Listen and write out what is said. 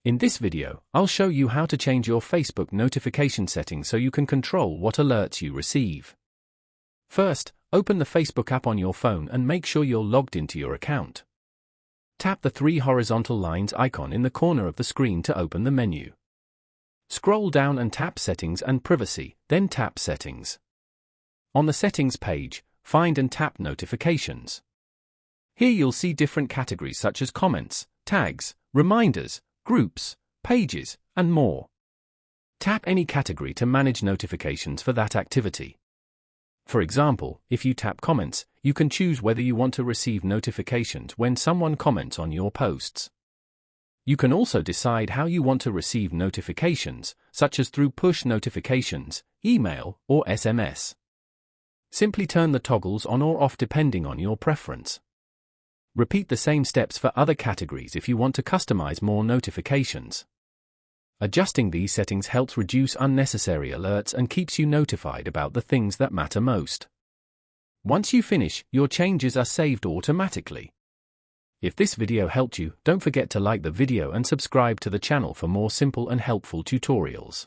In this video, I'll show you how to change your Facebook notification settings so you can control what alerts you receive. First, open the Facebook app on your phone and make sure you're logged into your account. Tap the three horizontal lines icon in the corner of the screen to open the menu. Scroll down and tap Settings and Privacy, then tap Settings. On the Settings page, find and tap Notifications. Here you'll see different categories such as comments, tags, reminders, groups, pages, and more. Tap any category to manage notifications for that activity. For example, if you tap Comments, you can choose whether you want to receive notifications when someone comments on your posts. You can also decide how you want to receive notifications, such as through push notifications, email, or SMS. Simply turn the toggles on or off depending on your preference. Repeat the same steps for other categories if you want to customize more notifications. Adjusting these settings helps reduce unnecessary alerts and keeps you notified about the things that matter most. Once you finish, your changes are saved automatically. If this video helped you, don't forget to like the video and subscribe to the channel for more simple and helpful tutorials.